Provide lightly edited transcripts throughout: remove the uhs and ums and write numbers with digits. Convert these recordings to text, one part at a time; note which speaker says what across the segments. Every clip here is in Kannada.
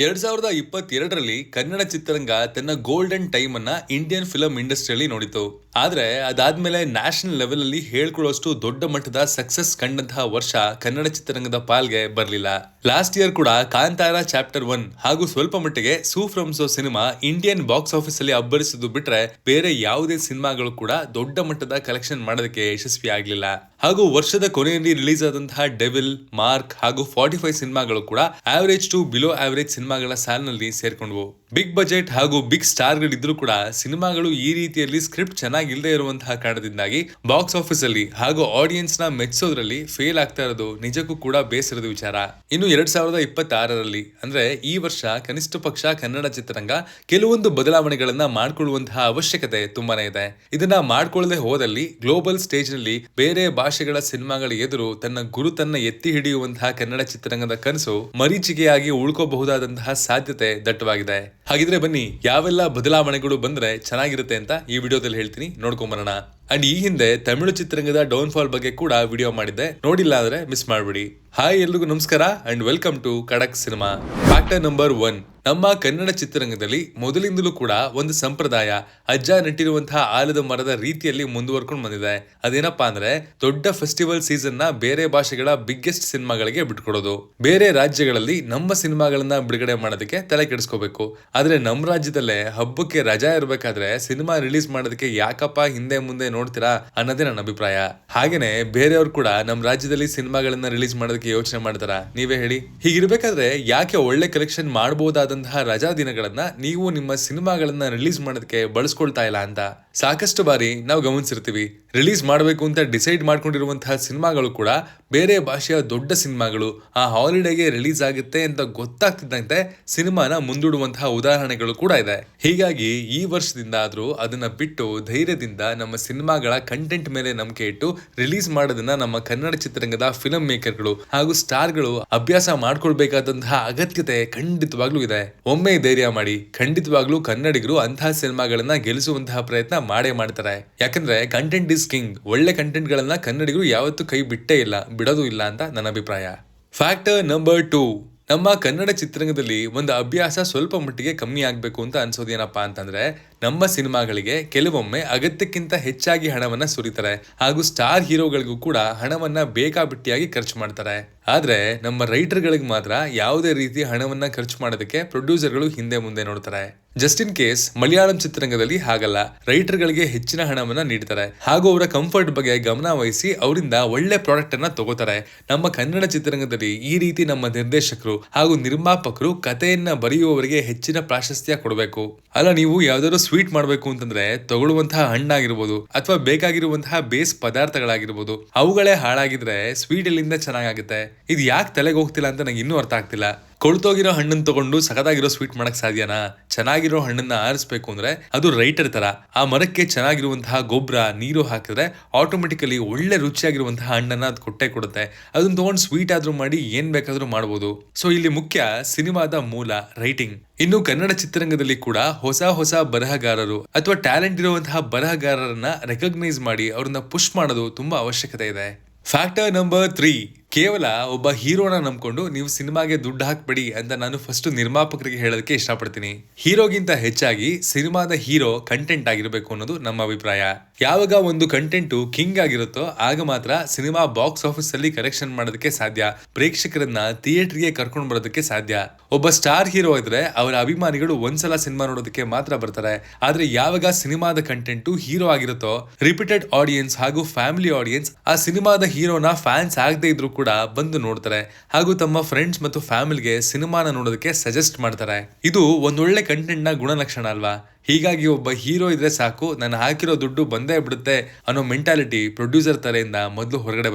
Speaker 1: 2022ರಲ್ಲಿ ಕನ್ನಡ ಚಿತ್ರರಂಗ ತನ್ನ ಗೋಲ್ಡನ್ ಟೈಮ್ ಅನ್ನ ಇಂಡಿಯನ್ ಫಿಲಂ ಇಂಡಸ್ಟ್ರಿಯಲ್ಲಿ ನೋಡಿತು. ಆದ್ರೆ ಅದಾದ್ಮೇಲೆ ನ್ಯಾಷನಲ್ ಲೆವೆಲ್ ಅಲ್ಲಿ ಹೇಳ್ಕೊಳ್ಳೋಷ್ಟು ದೊಡ್ಡ ಮಟ್ಟದ ಸಕ್ಸಸ್ ಕಂಡಂತಹ ವರ್ಷ ಕನ್ನಡ ಚಿತ್ರರಂಗದ ಪಾಲ್ಗೆ ಬರಲಿಲ್ಲ. ಲಾಸ್ಟ್ ಇಯರ್ ಕೂಡ ಕಾಂತಾರ ಚಾಪ್ಟರ್ 1 ಹಾಗೂ ಸ್ವಲ್ಪ ಮಟ್ಟಿಗೆ Su from So cinema Indian box office ಅಲ್ಲಿ ಅಬ್ಬರಿಸಿದ್ದು ಬಿಟ್ರೆ ಬೇರೆ ಯಾವುದೇ ಸಿನಿಮಾಗಳು ಕೂಡ ದೊಡ್ಡ ಮಟ್ಟದ ಕಲೆಕ್ಷನ್ ಮಾಡೋದಕ್ಕೆ ಯಶಸ್ವಿ ಆಗ್ಲಿಲ್ಲ. ಹಾಗೂ ವರ್ಷದ ಕೊನೆಯಲ್ಲಿ ರಿಲೀಸ್ ಆದಂತಹ ಡೆವಿಲ್, ಮಾರ್ಕ್ ಹಾಗೂ 45 ಸಿನಿಮಾಗಳು ಕೂಡ ಆವರೇಜ್ ಟು ಬಿಲೋ ಆವರೇಜ್ ಸಿನಿಮಾಗಳ ಸಾಲಿನಲ್ಲಿ ಸೇರ್ಕೊಂಡ್ವು. ಬಿಗ್ ಬಜೆಟ್ ಹಾಗೂ ಬಿಗ್ ಸ್ಟಾರ್ ಗಳಿದ್ರು ಕೂಡ ಸಿನಿಮಾಗಳು ಈ ರೀತಿಯಲ್ಲಿ ಸ್ಕ್ರಿಪ್ಟ್ ಚೆನ್ನಾಗಿಲ್ಲದೆ ಇರುವಂತಹ ಕಾರಣದಿಂದಾಗಿ ಬಾಕ್ಸ್ ಆಫೀಸ್ ಅಲ್ಲಿ ಹಾಗೂ ಆಡಿಯನ್ಸ್ ನ ಮೆಚ್ಚೋದ್ರಲ್ಲಿ ಫೇಲ್ ಆಗ್ತಾ ಇರೋದು ನಿಜಕ್ಕೂ ಕೂಡ ಬೇಸರದ ವಿಚಾರ. ಇನ್ನು 2026ರಲ್ಲಿ ಅಂದ್ರೆ ಈ ವರ್ಷ ಕನಿಷ್ಠ ಪಕ್ಷ ಕನ್ನಡ ಚಿತ್ರರಂಗ ಕೆಲವೊಂದು ಬದಲಾವಣೆಗಳನ್ನ ಮಾಡ್ಕೊಳ್ಳುವಂತಹ ಅವಶ್ಯಕತೆ ತುಂಬಾನೇ ಇದೆ. ಇದನ್ನ ಮಾಡ್ಕೊಳ್ಳದೆ ಹೋದಲ್ಲಿ ಗ್ಲೋಬಲ್ ಸ್ಟೇಜ್ ನಲ್ಲಿ ಬೇರೆ ಭಾಷೆಗಳ ಸಿನಿಮಾಗಳ ಎದುರು ತನ್ನ ಗುರುತನ್ನ ಎತ್ತಿ ಹಿಡಿಯುವಂತಹ ಕನ್ನಡ ಚಿತ್ರರಂಗದ ಕನಸು ಮರೀಚಿಕೆಯಾಗಿ ಉಳ್ಕೋಬಹುದಾದಂತಹ ಸಾಧ್ಯತೆ ದಟ್ಟವಾಗಿದೆ. ಹಾಗಿದ್ರೆ ಬನ್ನಿ, ಯಾವೆಲ್ಲ ಬದಲಾವಣೆಗಳು ಬಂದ್ರೆ ಚೆನ್ನಾಗಿರುತ್ತೆ ಅಂತ ಈ ವಿಡಿಯೋದಲ್ಲಿ ಹೇಳ್ತೀನಿ, ನೋಡ್ಕೊಂಬರೋಣ. ಅಂಡ್ ಈ ಹಿಂದೆ ತಮಿಳು ಚಿತ್ರರಂಗದ ಡೌನ್ ಫಾಲ್ ಬಗ್ಗೆ ಕೂಡ ವಿಡಿಯೋ ಮಾಡಿದ್ದೆ, ನೋಡಿಲ್ಲ ಅಂದ್ರೆ ಮಿಸ್ ಮಾಡ್ಬಿಡಿ. ಹಾಯ್, ಎಲ್ರಿಗೂ ನಮಸ್ಕಾರ ಅಂಡ್ ವೆಲ್ಕಮ್ ಟು ಖಡಕ್ ಸಿನಿಮಾ. ಫ್ಯಾಕ್ಟರ್ ನಂಬರ್ 1, ನಮ್ಮ ಕನ್ನಡ ಚಿತ್ರರಂಗದಲ್ಲಿ ಮೊದಲಿಂದಲೂ ಕೂಡ ಒಂದು ಸಂಪ್ರದಾಯ ಅಜ್ಜ ನೆಟ್ಟಿರುವಂತಹ ಆಲದ ಮರದ ರೀತಿಯಲ್ಲಿ ಮುಂದುವರ್ಕೊಂಡು ಬಂದಿದೆ. ಅದೇನಪ್ಪಾ ಅಂದ್ರೆ ದೊಡ್ಡ ಫೆಸ್ಟಿವಲ್ ಸೀಸನ್ ನ ಬೇರೆ ಭಾಷೆಗಳ ಬಿಗ್ಗೆಸ್ಟ್ ಸಿನಿಮಾಗಳಿಗೆ ಬಿಟ್ಕೊಡೋದು. ಬೇರೆ ರಾಜ್ಯಗಳಲ್ಲಿ ನಮ್ಮ ಸಿನಿಮಾಗಳನ್ನ ಬಿಡುಗಡೆ ಮಾಡೋದಕ್ಕೆ ತಲೆ ಕೆಡಿಸ್ಕೋಬೇಕು. ಆದ್ರೆ ನಮ್ಮ ರಾಜ್ಯದಲ್ಲೇ ಹಬ್ಬಕ್ಕೆ ರಜಾ ಇರ್ಬೇಕಾದ್ರೆ ಸಿನಿಮಾ ರಿಲೀಸ್ ಮಾಡೋದಕ್ಕೆ ಯಾಕಪ್ಪ ಹಿಂದೆ ಮುಂದೆ ನೋಡ್ತೀರಾ ಅನ್ನೋದೇ ನನ್ನ ಅಭಿಪ್ರಾಯ. ಹಾಗೇನೆ ಬೇರೆಯವ್ರು ಕೂಡ ನಮ್ಮ ರಾಜ್ಯದಲ್ಲಿ ಸಿನಿಮಾಗಳನ್ನ ರಿಲೀಸ್ ಮಾಡೋದಕ್ಕೆ ಯೋಚನೆ ಮಾಡ್ತಾರ, ನೀವೇ ಹೇಳಿ? ಹೀಗಿರ್ಬೇಕಾದ್ರೆ ಯಾಕೆ ಒಳ್ಳೆ ಕಲೆಕ್ಷನ್ ಮಾಡಬಹುದಾದಂತಹ ರಜಾ ದಿನಗಳನ್ನ ನೀವು ನಿಮ್ಮ ಸಿನಿಮಾಗಳನ್ನ ರಿಲೀಸ್ ಮಾಡೋದಕ್ಕೆ ಬಳಸ್ಕೊಳ್ತಾ ಇಲ್ಲ ಅಂತ ಸಾಕಷ್ಟು ಬಾರಿ ನಾವು ಗಮನಿಸಿರ್ತೀವಿ. ರಿಲೀಸ್ ಮಾಡಬೇಕು ಅಂತ ಡಿಸೈಡ್ ಮಾಡ್ಕೊಂಡಿರುವಂತಹ ಸಿನಿಮಾಗಳು ಕೂಡ ಬೇರೆ ಭಾಷೆಯ ದೊಡ್ಡ ಸಿನಿಮಾಗಳು ಆ ಹಾಲಿಡೇಗೆ ರಿಲೀಸ್ ಆಗುತ್ತೆ ಅಂತ ಗೊತ್ತಾಗ್ತಿದ್ದಂತೆ ಸಿನಿಮಾನ ಮುಂದೂಡುವಂತಹ ಉದಾಹರಣೆಗಳು ಕೂಡ ಇದೆ. ಹೀಗಾಗಿ ಈ ವರ್ಷದಿಂದ ಆದ್ರೂ ಅದನ್ನ ಬಿಟ್ಟು ಧೈರ್ಯದಿಂದ ನಮ್ಮ ಸಿನಿಮಾಗಳ ಕಂಟೆಂಟ್ ಮೇಲೆ ನಂಬಿಕೆ ಇಟ್ಟು ರಿಲೀಸ್ ಮಾಡೋದನ್ನ ನಮ್ಮ ಕನ್ನಡ ಚಿತ್ರರಂಗದ ಫಿಲಂ ಮೇಕರ್ಗಳು ಹಾಗೂ ಸ್ಟಾರ್ಗಳು ಅಭ್ಯಾಸ ಮಾಡ್ಕೊಳ್ಬೇಕಾದಂತಹ ಅಗತ್ಯತೆ ಖಂಡಿತವಾಗ್ಲೂ ಇದೆ. ಒಮ್ಮೆ ಧೈರ್ಯ ಮಾಡಿ, ಖಂಡಿತವಾಗ್ಲೂ ಕನ್ನಡಿಗರು ಅಂತಹ ಸಿನಿಮಾಗಳನ್ನ ಗೆಲ್ಲಿಸುವಂತಹ ಪ್ರಯತ್ನ ಮಾಡೇ ಮಾಡ್ತಾರೆ. ಯಾಕಂದ್ರೆ ಕಂಟೆಂಟ್ ಇಸ್ ಕಿಂಗ್. ಒಳ್ಳೆ ಕಂಟೆಂಟ್ ಗಳನ್ನ ಕನ್ನಡಿಗರು ಯಾವತ್ತೂ ಕೈ ಬಿಟ್ಟೇ ಇಲ್ಲ, ಬಿಡೋದು ಇಲ್ಲ ಅಂತ ನನ್ನ ಅಭಿಪ್ರಾಯ. ಫ್ಯಾಕ್ಟರ್ ನಂಬರ್ 2, ನಮ್ಮ ಕನ್ನಡ ಚಿತ್ರರಂಗದಲ್ಲಿ ಒಂದು ಅಭ್ಯಾಸ ಸ್ವಲ್ಪ ಮಟ್ಟಿಗೆ ಕಮ್ಮಿ ಆಗ್ಬೇಕು ಅಂತ ಅನ್ಸೋದೇನಪ್ಪಾ ಅಂತಂದ್ರೆ ನಮ್ಮ ಸಿನಿಮಾಗಳಿಗೆ ಕೆಲವೊಮ್ಮೆ ಅಗತ್ಯಕ್ಕಿಂತ ಹೆಚ್ಚಾಗಿ ಹಣವನ್ನ ಸುರಿತಾರೆ ಹಾಗೂ ಸ್ಟಾರ್ ಹೀರೋಗಳಿಗೂ ಕೂಡ ಹಣವನ್ನ ಬೇಕಾಬಿಟ್ಟಿಯಾಗಿ ಖರ್ಚು ಮಾಡ್ತಾರೆ. ಆದ್ರೆ ನಮ್ಮ ರೈಟರ್ಗಳಿಗೆ ಮಾತ್ರ ಯಾವುದೇ ರೀತಿ ಹಣವನ್ನ ಖರ್ಚು ಮಾಡೋದಕ್ಕೆ ಪ್ರೊಡ್ಯೂಸರ್ಗಳು ಹಿಂದೆ ಮುಂದೆ ನೋಡ್ತಾರೆ. ಜಸ್ಟ್ ಇನ್ ಕೇಸ್ ಮಲಯಾಳಂ ಚಿತ್ರರಂಗದಲ್ಲಿ ಹಾಗಲ್ಲ, ರೈಟರ್ಗಳಿಗೆ ಹೆಚ್ಚಿನ ಹಣವನ್ನ ನೀಡ್ತಾರೆ ಹಾಗೂ ಅವರ ಕಂಫರ್ಟ್ ಬಗ್ಗೆ ಗಮನ ವಹಿಸಿ ಅವರಿಂದ ಒಳ್ಳೆ ಪ್ರಾಡಕ್ಟ್ ಅನ್ನ ತಗೋತಾರೆ. ನಮ್ಮ ಕನ್ನಡ ಚಿತ್ರರಂಗದಲ್ಲಿ ಈ ರೀತಿ ನಮ್ಮ ನಿರ್ದೇಶಕರು ಹಾಗೂ ನಿರ್ಮಾಪಕರು ಕಥೆಯನ್ನ ಬರೆಯುವವರಿಗೆ ಹೆಚ್ಚಿನ ಪ್ರಾಶಸ್ತ್ಯ ಕೊಡಬೇಕು. ಅಲ್ಲ, ನೀವು ಯಾವ್ದಾದ್ರು ಸ್ವೀಟ್ ಮಾಡಬೇಕು ಅಂತಂದ್ರೆ ತಗೊಳ್ಳುವಂತಹ ಹಣ್ಣಾಗಿರ್ಬೋದು ಅಥವಾ ಬೇಕಾಗಿರುವಂತಹ ಬೇಸ್ ಪದಾರ್ಥಗಳಾಗಿರ್ಬೋದು ಅವುಗಳೇ ಹಾಳಾಗಿದ್ರೆ ಸ್ವೀಟ್ ಎಲ್ಲಿಂದ ಚೆನ್ನಾಗಾಗುತ್ತೆ? ಇದು ಯಾಕೆ ತಲೆಗೆ ಹೋಗ್ತಿಲ್ಲ ಅಂತ ನಂಗೆ ಇನ್ನೂ ಅರ್ಥ ಆಗ್ತಿಲ್ಲ. ಕೊಳ್ತೋಗಿರೋ ಹಣ್ಣನ್ನು ತಗೊಂಡು ಸಖತ್ತಾಗಿರೋ ಸ್ವೀಟ್ ಮಾಡಕ್ ಸಾಧ್ಯನಾ? ಚೆನ್ನಾಗಿರೋ ಹಣ್ಣನ್ನ ಆರಿಸ್ಬೇಕು ಅಂದ್ರೆ ಅದು ರೈಟರ್ ತರ ಆ ಮರಕ್ಕೆ ಚೆನ್ನಾಗಿರುವಂತಹ ಗೊಬ್ಬರ ನೀರು ಹಾಕಿದ್ರೆ ಆಟೋಮೆಟಿಕಲಿ ಒಳ್ಳೆ ರುಚಿಯಾಗಿರುವಂತಹ ಹಣ್ಣನ್ನ ಅದು ಕೊಟ್ಟೆ ಕೊಡುತ್ತೆ. ಅದನ್ನ ತಗೊಂಡು ಸ್ವೀಟ್ ಆದ್ರೂ ಮಾಡಿ ಏನ್ ಬೇಕಾದ್ರೂ ಮಾಡಬಹುದು. ಸೊ ಇಲ್ಲಿ ಮುಖ್ಯ ಸಿನಿಮಾದ ಮೂಲ ರೈಟಿಂಗ್. ಇನ್ನು ಕನ್ನಡ ಚಿತ್ರರಂಗದಲ್ಲಿ ಕೂಡ ಹೊಸ ಬರಹಗಾರರು ಅಥವಾ ಟ್ಯಾಲೆಂಟ್ ಇರುವಂತಹ ಬರಹಗಾರರನ್ನ ರೆಕಗ್ನೈಸ್ ಮಾಡಿ ಅವ್ರನ್ನ ಪುಷ್ ಮಾಡೋದು ತುಂಬಾ ಅವಶ್ಯಕತೆ ಇದೆ. ಫ್ಯಾಕ್ಟರ್ ನಂಬರ್ 3, ಕೇವಲ ಒಬ್ಬ ಹೀರೋನ ನಂಬ್ಕೊಂಡು ನೀವು ಸಿನಿಮಾಗೆ ದುಡ್ಡು ಹಾಕ್ಬೇಡಿ ಅಂತ ನಾನು ಫಸ್ಟ್ ನಿರ್ಮಾಪಕರಿಗೆ ಹೇಳೋದಕ್ಕೆ ಇಷ್ಟಪಡ್ತೀನಿ. ಹೀರೋಗಿಂತ ಹೆಚ್ಚಾಗಿ ಸಿನಿಮಾದ ಹೀರೋ ಕಂಟೆಂಟ್ ಆಗಿರಬೇಕು ಅನ್ನೋದು ನಮ್ಮ ಅಭಿಪ್ರಾಯ. ಯಾವಾಗ ಒಂದು ಕಂಟೆಂಟ್ ಕಿಂಗ್ ಆಗಿರುತ್ತೋ ಆಗ ಮಾತ್ರ ಸಿನಿಮಾ ಬಾಕ್ಸ್ ಆಫೀಸ್ ಅಲ್ಲಿ ಕಲೆಕ್ಷನ್ ಮಾಡೋದಕ್ಕೆ ಸಾಧ್ಯ, ಪ್ರೇಕ್ಷಕರನ್ನ ಥಿಯೇಟರ್ಗೆ ಕರ್ಕೊಂಡು ಬರೋದಕ್ಕೆ ಸಾಧ್ಯ. ಒಬ್ಬ ಸ್ಟಾರ್ ಹೀರೋ ಇದ್ರೆ ಅವರ ಅಭಿಮಾನಿಗಳು ಒಂದ್ಸಲ ಸಿನಿಮಾ ನೋಡೋದಕ್ಕೆ ಮಾತ್ರ ಬರ್ತಾರೆ. ಆದ್ರೆ ಯಾವಾಗ ಸಿನಿಮಾದ ಕಂಟೆಂಟ್ ಹೀರೋ ಆಗಿರುತ್ತೋ ರಿಪೀಟೆಡ್ ಆಡಿಯನ್ಸ್ ಹಾಗೂ ಫ್ಯಾಮಿಲಿ ಆಡಿಯನ್ಸ್ ಆ ಸಿನಿಮಾದ ಹೀರೋನ ಫ್ಯಾನ್ಸ್ ಆಗದೆ ಇದ್ರು ಕೂಡ ಬಂದು ನೋಡ್ತಾರೆ ಹಾಗೂ ತಮ್ಮ ಫ್ರೆಂಡ್ಸ್ ಮತ್ತು ಫ್ಯಾಮಿಲಿಗೆ ಸಿನಿಮಾನ ನೋಡೋದಕ್ಕೆ ಸಜೆಸ್ಟ್ ಮಾಡ್ತಾರೆ. ಇದು ಒಂದೊಳ್ಳೆ ಕಂಟೆಂಟ್ ನ ಗುಣಲಕ್ಷಣ ಅಲ್ವಾ? ಹೀಗಾಗಿ ಒಬ್ಬ ಹೀರೋ ಇದ್ರೆ ಸಾಕು, ನಾನು ಹಾಕಿರೋ ದುಡ್ಡು ಬಂದೇ ಬಿಡುತ್ತೆ ಅನ್ನೋ ಮೆಂಟಾಲಿಟಿ ಪ್ರೊಡ್ಯೂಸರ್ ತಲೆಯಿಂದ ಮೊದಲು ಹೊರಗಡೆ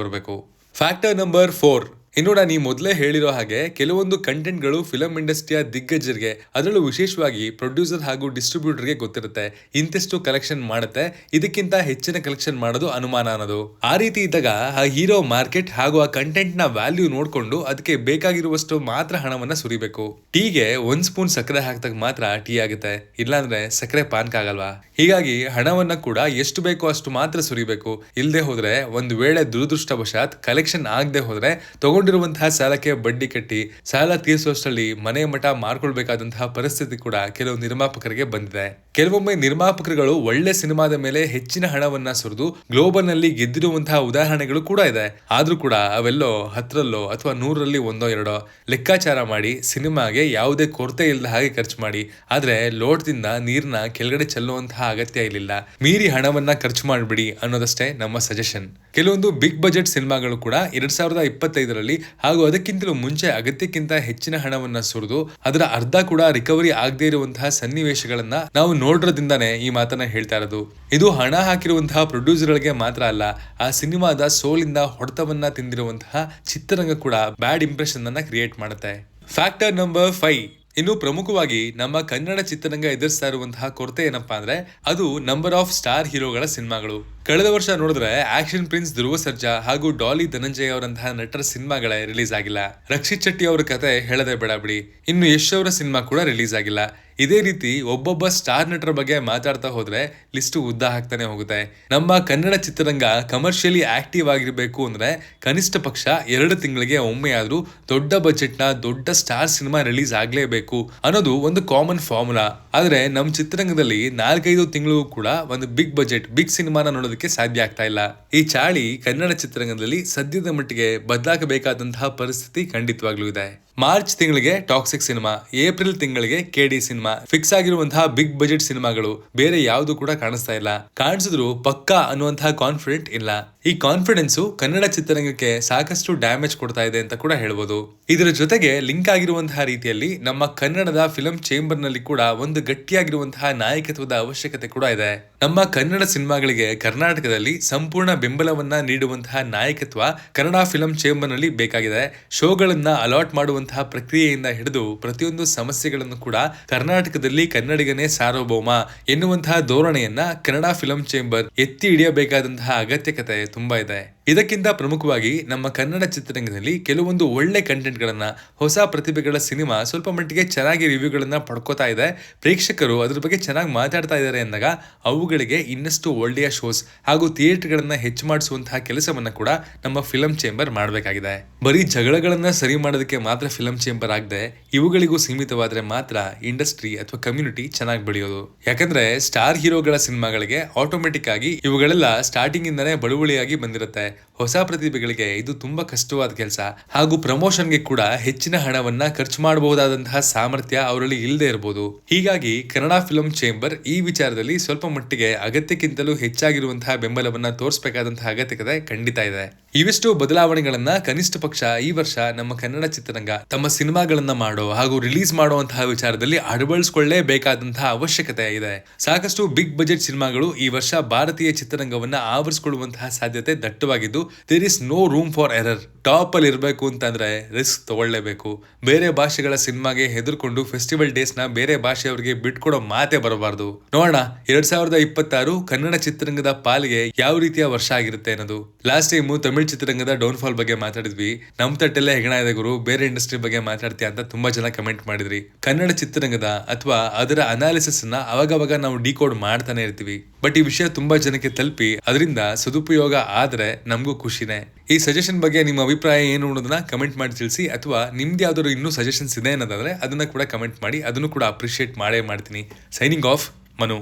Speaker 1: ಬರಬೇಕು. ಫ್ಯಾಕ್ಟರ್ ನಂಬರ್ 4, ಇನ್ನು ನಾನು ಈ ಮೊದಲೇ ಹೇಳಿರೋ ಹಾಗೆ ಕೆಲವೊಂದು ಕಂಟೆಂಟ್ಗಳು ಫಿಲಂ ಇಂಡಸ್ಟ್ರಿಯ ದಿಗ್ಗಜರಿಗೆ, ಅದರಲ್ಲೂ ವಿಶೇಷವಾಗಿ ಪ್ರೊಡ್ಯೂಸರ್ ಹಾಗೂ ಡಿಸ್ಟ್ರಿಬ್ಯೂಟರ್ಗೆ ಗೊತ್ತಿರುತ್ತೆ ಇಂತಿಷ್ಟು ಕಲೆಕ್ಷನ್ ಮಾಡುತ್ತೆ, ಇದಕ್ಕಿಂತ ಹೆಚ್ಚಿನ ಕಲೆಕ್ಷನ್ ಮಾಡೋದು ಅನುಮಾನ ಅನ್ನೋದು. ಆ ರೀತಿ ಇದ್ದಾಗ ಆ ಹೀರೋ ಮಾರ್ಕೆಟ್ ಹಾಗೂ ಆ ಕಂಟೆಂಟ್ ನ ವ್ಯಾಲ್ಯೂ ನೋಡ್ಕೊಂಡು ಅದಕ್ಕೆ ಬೇಕಾಗಿರುವಷ್ಟು ಮಾತ್ರ ಹಣವನ್ನ ಸುರಿಬೇಕು. ಟೀಗೆ 1 ಸ್ಪೂನ್ ಸಕ್ಕರೆ ಹಾಕಿದಾಗ ಮಾತ್ರ ಟೀ ಆಗುತ್ತೆ, ಇಲ್ಲಾಂದ್ರೆ ಸಕ್ಕರೆ ಪಾನ್ಕ ಆಗಲ್ವಾ? ಹೀಗಾಗಿ ಹಣವನ್ನ ಕೂಡ ಎಷ್ಟು ಬೇಕೋ ಅಷ್ಟು ಮಾತ್ರ ಸುರಿಬೇಕು. ಇಲ್ಲದೆ ಹೋದ್ರೆ ಒಂದು ವೇಳೆ ದುರದೃಷ್ಟವಶಾತ್ ಕಲೆಕ್ಷನ್ ಆಗದೆ ಹೋದ್ರೆ ತಗೊಂಡಿರುವಂತಹ ಸಾಲಕ್ಕೆ ಬಡ್ಡಿ ಕಟ್ಟಿ ಸಾಲ ತೀರಿಸುವಷ್ಟರಲ್ಲಿ ಮನೆ ಮಠ ಮಾರ್ಕೊಳ್ಬೇಕಾದಂತಹ ಪರಿಸ್ಥಿತಿ ಕೂಡ ಕೆಲವು ನಿರ್ಮಾಪಕರಿಗೆ ಬಂದಿದೆ. ಕೆಲವೊಮ್ಮೆ ನಿರ್ಮಾಪಕರುಗಳು ಒಳ್ಳೆ ಸಿನಿಮಾದ ಮೇಲೆ ಹೆಚ್ಚಿನ ಹಣವನ್ನ ಸುರಿದು ಗ್ಲೋಬಲ್ ನಲ್ಲಿ ಗೆದ್ದಿರುವಂತಹ ಉದಾಹರಣೆಗಳು ಕೂಡ ಇದೆ. ಆದ್ರೂ ಕೂಡ ಅವೆಲ್ಲೋ 10ರಲ್ಲೋ ಅಥವಾ 100ರಲ್ಲಿ ಒಂದೋ ಎರಡೋ ಲೆಕ್ಕಾಚಾರ ಮಾಡಿ ಸಿನಿಮಾಗೆ ಯಾವುದೇ ಕೊರತೆ ಇಲ್ಲದ ಹಾಗೆ ಖರ್ಚು ಮಾಡಿ. ಆದ್ರೆ ಲೋಟದಿಂದ ನೀರ್ನ ಕೆಳಗಡೆ ಚೆಲ್ಲುವಂತಹ ಅಗತ್ಯ ಇರಲಿಲ್ಲ. ಮೀರಿ ಹಣವನ್ನ ಖರ್ಚು ಮಾಡ್ಬಿಡಿ ಅನ್ನೋದಷ್ಟೇ ನಮ್ಮ ಸಜೆಷನ್. ಕೆಲವೊಂದು ಬಿಗ್ ಬಜೆಟ್ ಸಿನಿಮಾಗಳು ಕೂಡ 2025ರಲ್ಲಿ ಹಾಗೂ ಅದಕ್ಕಿಂತಲೂ ಮುಂಚೆ ಅಗತ್ಯಕ್ಕಿಂತ ಹೆಚ್ಚಿನ ಹಣವನ್ನ ಸುರಿದು ಅದರ ಅರ್ಧ ಕೂಡ ರಿಕವರಿ ಆಗದೆ ಇರುವಂತಹ ಸನ್ನಿವೇಶಗಳನ್ನ ನಾವು ನೋಡಿರೋದ್ರಿಂದಾನೇ ಈ ಮಾತನ್ನ ಹೇಳ್ತಾ ಇರೋದು. ಇದು ಹಣ ಹಾಕಿರುವಂತಹ ಪ್ರೊಡ್ಯೂಸರ್ಗಳಿಗೆ ಮಾತ್ರ ಅಲ್ಲ, ಆ ಸಿನಿಮಾದ ಸೋಲಿಂದ ಹೊಡೆತವನ್ನ ತಿಂದಿರುವಂತಹ ಚಿತ್ರರಂಗ ಕೂಡ ಬ್ಯಾಡ್ ಇಂಪ್ರೆಷನ್ ಅನ್ನ ಕ್ರಿಯೇಟ್ ಮಾಡುತ್ತೆ. Factor number 5. ಇನ್ನು ಪ್ರಮುಖವಾಗಿ ನಮ್ಮ ಕನ್ನಡ ಚಿತ್ರರಂಗ ಎದುರಿಸ್ತಾ ಇರುವಂತಹ ಕೊರತೆ ಏನಪ್ಪಾ ಅಂದ್ರೆ ಅದು ನಂಬರ್ ಆಫ್ ಸ್ಟಾರ್ ಹೀರೋಗಳ ಸಿನಿಮಾಗಳು. ಕಳೆದ ವರ್ಷ ನೋಡಿದ್ರೆ ಆಕ್ಷನ್ ಪ್ರಿನ್ಸ್ ಧ್ರುವ ಸರ್ಜಾ ಹಾಗೂ ಡಾಲಿ ಧನಂಜಯ ಅವರಂತಹ ನಟರ ಸಿನಿಮಾಗಳೇ ರಿಲೀಸ್ ಆಗಿಲ್ಲ. ರಕ್ಷಿತ್ ಶೆಟ್ಟಿ ಅವರ ಕತೆ ಹೇಳದೆ ಬೇಡ ಬಿಡಿ, ಇನ್ನು ಯಶ್ ಅವರ ಸಿನಿಮಾ ಕೂಡ ರಿಲೀಸ್ ಆಗಿಲ್ಲ. ಇದೇ ರೀತಿ ಒಬ್ಬೊಬ್ಬ ಸ್ಟಾರ್ ನಟರ ಬಗ್ಗೆ ಮಾತಾಡ್ತಾ ಹೋದ್ರೆ ಲಿಸ್ಟ್ ಉದ್ದ ಹಾಕ್ತಾನೆ ಹೋಗುತ್ತೆ. ನಮ್ಮ ಕನ್ನಡ ಚಿತ್ರರಂಗ ಕಮರ್ಷಿಯಲಿ ಆಕ್ಟಿವ್ ಆಗಿರ್ಬೇಕು ಅಂದ್ರೆ ಕನಿಷ್ಠ ಪಕ್ಷ 2 ತಿಂಗಳಿಗೆ ಒಮ್ಮೆಯಾದ್ರೂ ದೊಡ್ಡ ಬಜೆಟ್ ನ ದೊಡ್ಡ ಸ್ಟಾರ್ ಸಿನಿಮಾ ರಿಲೀಸ್ ಆಗ್ಲೇಬೇಕು ಅನ್ನೋದು ಒಂದು ಕಾಮನ್ ಫಾರ್ಮುಲಾ. ಆದ್ರೆ ನಮ್ ಚಿತ್ರರಂಗದಲ್ಲಿ 4-5 ತಿಂಗಳು ಕೂಡ ಒಂದು ಬಿಗ್ ಬಜೆಟ್ ಬಿಗ್ ಸಿನಿಮಾನ ನೋಡೋದಕ್ಕೆ ಸಾಧ್ಯ ಆಗ್ತಾ ಇಲ್ಲ. ಈ ಚಾಳಿ ಕನ್ನಡ ಚಿತ್ರರಂಗದಲ್ಲಿ ಸದ್ಯದ ಮಟ್ಟಿಗೆ ಬದಲಾಗಬೇಕಾದಂತಹ ಪರಿಸ್ಥಿತಿ ಖಂಡಿತವಾಗ್ಲೂ ಇದೆ. ಮಾರ್ಚ್ ತಿಂಗಳಿಗೆ ಟಾಕ್ಸಿಕ್ ಸಿನಿಮಾ, ಏಪ್ರಿಲ್ ತಿಂಗಳಿಗೆ KD ಸಿನಿಮಾ ಫಿಕ್ಸ್ ಆಗಿರುವಂತಹ ಬಿಗ್ ಬಜೆಟ್ ಸಿನಿಮಾಗಳು ಬೇರೆ ಯಾವುದು ಕೂಡ ಕಾಣಿಸ್ತಾ ಇಲ್ಲ. ಕಾಣಿಸಿದ್ರು ಪಕ್ಕಾ ಅನ್ನುವಂತಹ ಕಾನ್ಫಿಡೆಂಟ್ ಇಲ್ಲ. ಈ ಕಾನ್ಫಿಡೆನ್ಸು ಕನ್ನಡ ಚಿತ್ರರಂಗಕ್ಕೆ ಸಾಕಷ್ಟು ಡ್ಯಾಮೇಜ್ ಕೊಡ್ತಾ ಇದೆ ಅಂತ ಕೂಡ ಹೇಳ್ಬೋದು. ಇದರ ಜೊತೆಗೆ ಲಿಂಕ್ ಆಗಿರುವಂತಹ ರೀತಿಯಲ್ಲಿ ನಮ್ಮ ಕನ್ನಡದ ಫಿಲಂ ಚೇಂಬರ್ ನಲ್ಲಿ ಕೂಡ ಒಂದು ಗಟ್ಟಿಯಾಗಿರುವಂತಹ ನಾಯಕತ್ವದ ಅವಶ್ಯಕತೆ ಕೂಡ ಇದೆ. ನಮ್ಮ ಕನ್ನಡ ಸಿನಿಮಾಗಳಿಗೆ ಕರ್ನಾಟಕದಲ್ಲಿ ಸಂಪೂರ್ಣ ಬೆಂಬಲವನ್ನ ನೀಡುವಂತಹ ನಾಯಕತ್ವ ಕನ್ನಡ ಫಿಲಂ ಚೇಂಬರ್ ನಲ್ಲಿ ಬೇಕಾಗಿದೆ. ಶೋಗಳನ್ನ ಅಲಾಟ್ ಮಾಡುವಂತಹ ಪ್ರಕ್ರಿಯೆಯಿಂದ ಹಿಡಿದು ಪ್ರತಿಯೊಂದು ಸಮಸ್ಯೆಗಳನ್ನು ಕೂಡ ಕರ್ನಾಟಕದಲ್ಲಿ ಕನ್ನಡಿಗನೇ ಸಾರ್ವಭೌಮ ಎನ್ನುವಂತಹ ಧೋರಣೆಯನ್ನ ಕನ್ನಡ ಫಿಲಂ ಚೇಂಬರ್ ಎತ್ತಿ ಹಿಡಿಯಬೇಕಾದಂತಹ ಅಗತ್ಯಕತೆ ತುಂಬಾ ಇದೆ. ಇದಕ್ಕಿಂತ ಪ್ರಮುಖವಾಗಿ ನಮ್ಮ ಕನ್ನಡ ಚಿತ್ರರಂಗದಲ್ಲಿ ಕೆಲವೊಂದು ಒಳ್ಳೆ ಕಂಟೆಂಟ್ ಗಳನ್ನ, ಹೊಸ ಪ್ರತಿಭೆಗಳ ಸಿನಿಮಾ ಸ್ವಲ್ಪ ಮಟ್ಟಿಗೆ ಚೆನ್ನಾಗಿ ರಿವ್ಯೂಗಳನ್ನ ಪಡ್ಕೋತಾ ಇದೆ, ಪ್ರೇಕ್ಷಕರು ಅದ್ರ ಬಗ್ಗೆ ಚೆನ್ನಾಗಿ ಮಾತಾಡ್ತಾ ಇದ್ದಾರೆ ಅಂದಾಗ ಅವುಗಳಿಗೆ ಇನ್ನಷ್ಟು ಒಳ್ಳೆಯ ಶೋಸ್ ಹಾಗೂ ಥಿಯೇಟರ್ ಗಳನ್ನ ಹೆಚ್ಚು ಮಾಡಿಸುವಂತಹ ಕೆಲಸವನ್ನ ಕೂಡ ನಮ್ಮ ಫಿಲಂ ಚೇಂಬರ್ ಮಾಡಬೇಕಾಗಿದೆ. ಬರೀ ಜಗಳಗಳನ್ನ ಸರಿ ಮಾಡೋದಕ್ಕೆ ಮಾತ್ರ ಫಿಲಂ ಚೇಂಬರ್ ಆಗದೆ ಇವುಗಳಿಗೂ ಸೀಮಿತವಾದ್ರೆ ಮಾತ್ರ ಇಂಡಸ್ಟ್ರಿ ಅಥವಾ ಕಮ್ಯುನಿಟಿ ಚೆನ್ನಾಗಿ ಬೆಳೆಯೋದು. ಯಾಕಂದ್ರೆ ಸ್ಟಾರ್ ಹೀರೋಗಳ ಸಿನಿಮಾಗಳಿಗೆ ಆಟೋಮೆಟಿಕ್ ಆಗಿ ಇವುಗಳೆಲ್ಲ ಸ್ಟಾರ್ಟಿಂಗ್ ಇಂದಾನೆ ಬಳುವಳಿಯಾಗಿ ಬಂದಿರುತ್ತೆ. ಹೊಸ ಪ್ರತಿಭೆಗಳಿಗೆ ಇದು ತುಂಬಾ ಕಷ್ಟವಾದ ಕೆಲಸ ಹಾಗೂ ಪ್ರಮೋಷನ್ಗೆ ಕೂಡ ಹೆಚ್ಚಿನ ಹಣವನ್ನ ಖರ್ಚು ಮಾಡಬಹುದಾದಂತಹ ಸಾಮರ್ಥ್ಯ ಅವರಲ್ಲಿ ಇಲ್ಲದೆ ಇರಬಹುದು. ಹೀಗಾಗಿ ಕನ್ನಡ ಫಿಲಂ ಚೇಂಬರ್ ಈ ವಿಚಾರದಲ್ಲಿ ಸ್ವಲ್ಪ ಮಟ್ಟಿಗೆ ಅಗತ್ಯಕ್ಕಿಂತಲೂ ಹೆಚ್ಚಾಗಿರುವಂತಹ ಬೆಂಬಲವನ್ನ ತೋರಿಸಬೇಕಾದಂತಹ ಅಗತ್ಯತೆ ಖಂಡಿತ ಇದೆ. ಇವಿಷ್ಟು ಬದಲಾವಣೆಗಳನ್ನ ಕನಿಷ್ಠ ಪಕ್ಷ ಈ ವರ್ಷ ನಮ್ಮ ಕನ್ನಡ ಚಿತ್ರರಂಗ ತಮ್ಮ ಸಿನಿಮಾಗಳನ್ನ ಮಾಡೋ ಹಾಗೂ ರಿಲೀಸ್ ಮಾಡುವಂತಹ ವಿಚಾರದಲ್ಲಿ ಅಳವಡಿಸಿಕೊಳ್ಳಲೇಬೇಕಾದಂತಹ ಅವಶ್ಯಕತೆ ಇದೆ. ಸಾಕಷ್ಟು ಬಿಗ್ ಬಜೆಟ್ ಸಿನಿಮಾಗಳು ಈ ವರ್ಷ ಭಾರತೀಯ ಚಿತ್ರರಂಗವನ್ನ ಆವರಿಸಿಕೊಳ್ಳುವಂತಹ ಸಾಧ್ಯತೆ ದಟ್ಟವಾಗಿದ್ದು there is no room for error. Top ಅಲ್ಲಿ ಇರಬೇಕು ಅಂತಂದ್ರೆ ರಿಸ್ಕ್ ತಗೊಳ್ಳೇಬೇಕು. ಬೇರೆ ಭಾಷೆಗಳ ಸಿನಿಮಾಗೆ ಹೆದರ್ಕೊಂಡು ಫೆಸ್ಟಿವಲ್ ಡೇಸ್ ನ ಬೇರೆ ಭಾಷೆಯವರಿಗೆ ಬಿಟ್ಕೊಡೋ ಮಾತೆ ಬರಬಾರ್ದು. ನೋಡೋಣ 2026 ಕನ್ನಡ ಚಿತ್ರರಂಗದ ಪಾಲಿಗೆ ಯಾವ ರೀತಿಯ ವರ್ಷ ಆಗಿರುತ್ತೆ ಅನ್ನೋದು. ಲಾಸ್ಟ್ ಟೈಮ್ ತಮಿಳ್ ಚಿತ್ರರಂಗದ ಡೌನ್ಫಾಲ್ ಬಗ್ಗೆ ಮಾತಾಡಿದ್ವಿ. ನಮ್ ತಟ್ಟೆಲ್ಲ ಹೆಗಣ ಇದೆ ಗುರು, ಬೇರೆ ಇಂಡಸ್ಟ್ರಿ ಬಗ್ಗೆ ಮಾತಾಡ್ತೀಯ ಅಂತ ತುಂಬಾ ಜನ ಕಮೆಂಟ್ ಮಾಡಿದ್ರಿ. ಕನ್ನಡ ಚಿತ್ರರಂಗದ ಅಥವಾ ಅದರ ಅನಾಲಿಸಿಸ್ ನ ಅವಾಗವಾಗ ನಾವು ಡಿಕೋಡ್ ಮಾಡ್ತಾನೆ ಇರ್ತೀವಿ. ಬಟ್ ಈ ವಿಷಯ ತುಂಬಾ ಜನಕ್ಕೆ ತಲುಪಿ ಅದರಿಂದ ಸದುಪಯೋಗ ಆದ್ರೆ ನಮಗೂ ಖುಷಿನೇ. ಈ ಸಜೆಷನ್ ಬಗ್ಗೆ ನಿಮ್ಮ ಅಭಿಪ್ರಾಯ ಏನು ಅನ್ನೋದನ್ನ ಕಮೆಂಟ್ ಮಾಡಿ ತಿಳಿಸಿ, ಅಥವಾ ನಿಮ್ದು ಯಾವ್ದಾದ್ರು ಇನ್ನೂ ಸಜೆಷನ್ಸ್ ಇದೆ ಅನ್ನೋದಾದ್ರೆ ಅದನ್ನ ಕೂಡ ಕಮೆಂಟ್ ಮಾಡಿ, ಅದನ್ನು ಕೂಡ ಅಪ್ರಿಶಿಯೇಟ್ ಮಾಡೇ ಮಾಡ್ತೀನಿ. Signing off, Manu.